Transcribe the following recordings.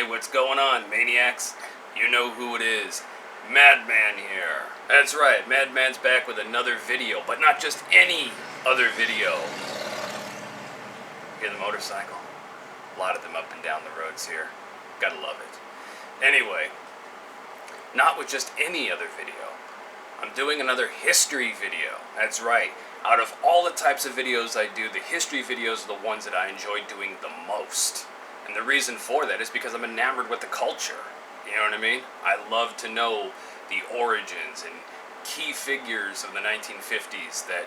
Hey, what's going on, maniacs? You know who it is. Madman here. That's right, Madman's back with another video, but not just any other video. Hear the motorcycle? A lot of them up and down the roads here. Gotta love it. Anyway, not with just any other video. I'm doing another history video. That's right. Out of all the types of videos I do, the history videos are the ones that I enjoy doing the most. And the reason for that is because I'm enamored with the culture. You know what I mean? I love to know the origins and key figures of the 1950s that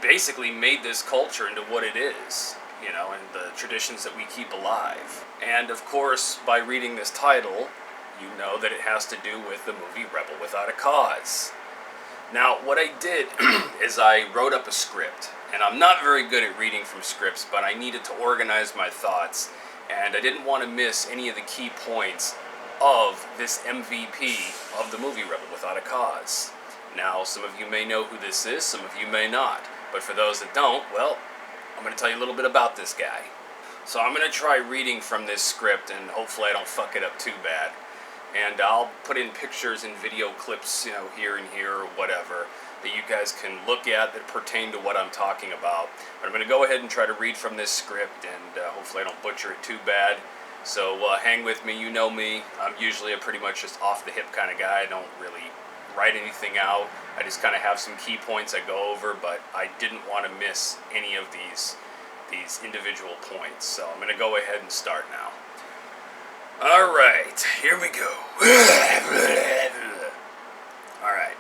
basically made this culture into what it is. You know, and the traditions that we keep alive. And of course, by reading this title, you know that it has to do with the movie Rebel Without a Cause. Now, what I did is I wrote up a script, and I'm not very good at reading from scripts, but I needed to organize my thoughts, and I didn't want to miss any of the key points of this MVP of the movie Rebel Without a Cause. Now, some of you may know who this is, some of you may not, but for those that don't, well, I'm going to tell you a little bit about this guy. So I'm going to try reading from this script, and hopefully I don't fuck it up too bad. And I'll put in pictures and video clips, you know, here and here or whatever, that you guys can look at that pertain to what I'm talking about. But I'm going to go ahead and try to read from this script, and hopefully I don't butcher it too bad. So hang with me, you know me. I'm usually a pretty much just off-the-hip kind of guy. I don't really write anything out. I just kind of have some key points I go over, but I didn't want to miss any of these individual points. So I'm going to go ahead and start now. Alright, here we go. Alright.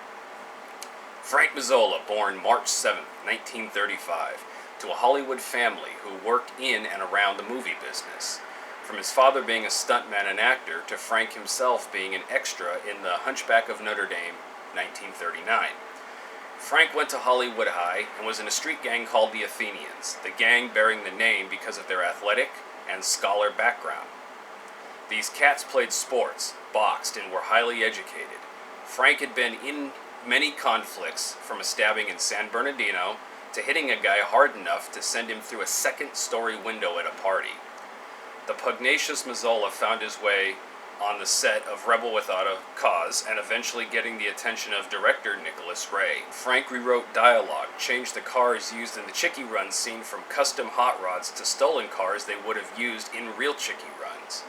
Frank Mazzola, born March 7th, 1935, to a Hollywood family who worked in and around the movie business. From his father being a stuntman and actor to Frank himself being an extra in The Hunchback of Notre Dame, 1939. Frank went to Hollywood High and was in a street gang called the Athenians, the gang bearing the name because of their athletic and scholar background. These cats played sports, boxed, and were highly educated. Frank had been in many conflicts, from a stabbing in San Bernardino to hitting a guy hard enough to send him through a second-story window at a party. The pugnacious Mazzola found his way on the set of Rebel Without a Cause and eventually getting the attention of director Nicholas Ray. Frank rewrote dialogue, changed the cars used in the Chickie Run scene from custom hot rods to stolen cars they would have used in real Chickie Runs.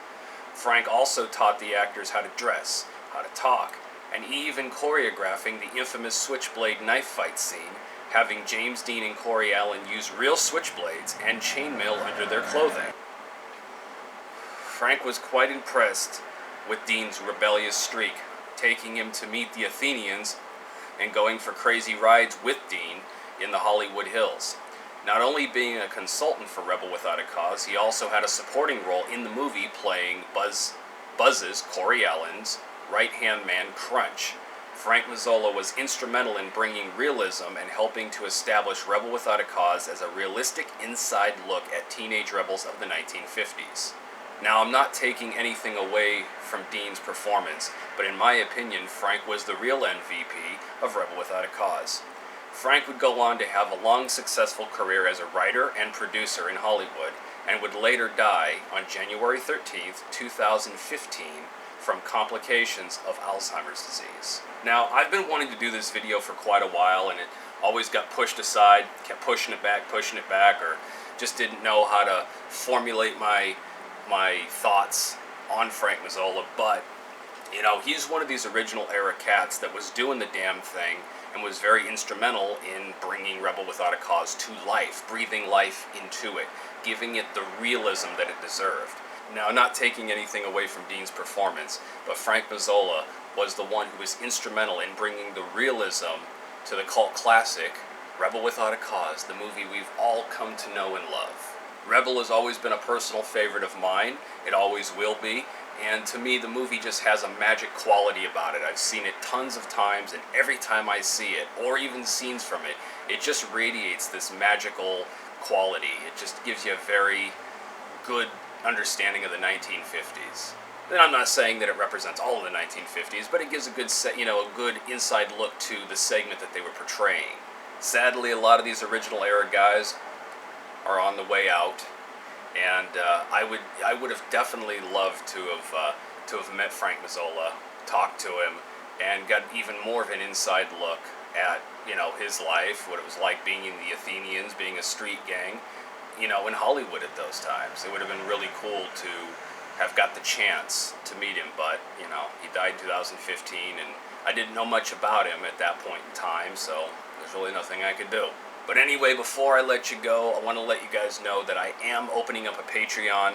Frank also taught the actors how to dress, how to talk, and even choreographing the infamous switchblade knife fight scene, having James Dean and Corey Allen use real switchblades and chainmail under their clothing. Frank was quite impressed with Dean's rebellious streak, taking him to meet the Athenians and going for crazy rides with Dean in the Hollywood Hills. Not only being a consultant for Rebel Without a Cause, he also had a supporting role in the movie playing Buzz's, Corey Allen's, right-hand man Crunch. Frank Mazzola was instrumental in bringing realism and helping to establish Rebel Without a Cause as a realistic inside look at teenage rebels of the 1950s. Now, I'm not taking anything away from Dean's performance, but in my opinion, Frank was the real MVP of Rebel Without a Cause. Frank would go on to have a long, successful career as a writer and producer in Hollywood, and would later die on January 13th, 2015, from complications of Alzheimer's disease. Now, I've been wanting to do this video for quite a while, and it always got pushed aside, kept pushing it back, or just didn't know how to formulate my thoughts on Frank Mazzola, but, you know, he's one of these original era cats that was doing the damn thing and was very instrumental in bringing Rebel Without a Cause to life, breathing life into it, giving it the realism that it deserved. Now, not taking anything away from Dean's performance, but Frank Mazzola was the one who was instrumental in bringing the realism to the cult classic, Rebel Without a Cause, the movie we've all come to know and love. Rebel has always been a personal favorite of mine. It always will be. And to me, the movie just has a magic quality about it. I've seen it tons of times, and every time I see it, or even scenes from it, it just radiates this magical quality. It just gives you a very good understanding of the 1950s. And I'm not saying that it represents all of the 1950s, but it gives a good, a good inside look to the segment that they were portraying. Sadly, a lot of these original era guys are on the way out, and I would have definitely loved to have met Frank Mazzola, talked to him, and got even more of an inside look at, you know, his life, what it was like being in the Athenians, being a street gang, you know, in Hollywood at those times. It would have been really cool to have got the chance to meet him, but, you know, he died in 2015, and I didn't know much about him at that point in time, so there's really nothing I could do. But anyway, before I let you go, I want to let you guys know that I am opening up a Patreon.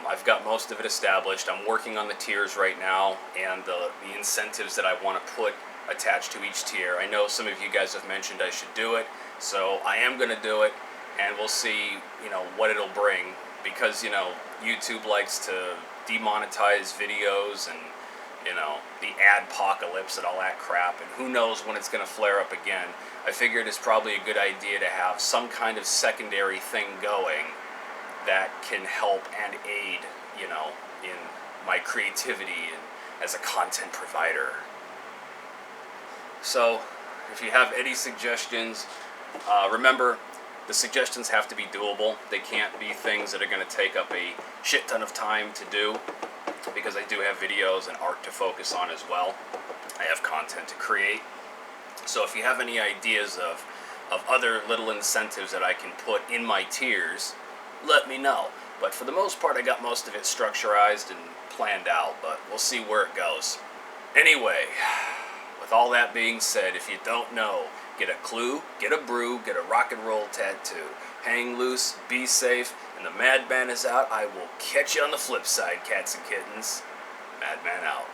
I've got most of it established. I'm working on the tiers right now and the incentives that I want to put attached to each tier. I know some of you guys have mentioned I should do it, so I am going to do it, and we'll see, you know, what it'll bring, because, you know, YouTube likes to demonetize videos and, you know, the adpocalypse and all that crap, and who knows when it's going to flare up again. I figured it's probably a good idea to have some kind of secondary thing going that can help and aid, you know, in my creativity and as a content provider. So, if you have any suggestions, remember, the suggestions have to be doable. They can't be things that are going to take up a shit ton of time to do, because I do have videos and art to focus on as well. I have content to create. So if you have any ideas of other little incentives that I can put in my tiers, let me know. But for the most part, I got most of it structurized and planned out, but we'll see where it goes. Anyway, with all that being said, if you don't know, get a clue, get a brew, get a rock and roll tattoo. Hang loose, be safe, and the Madman is out. I will catch you on the flip side, cats and kittens. Madman out.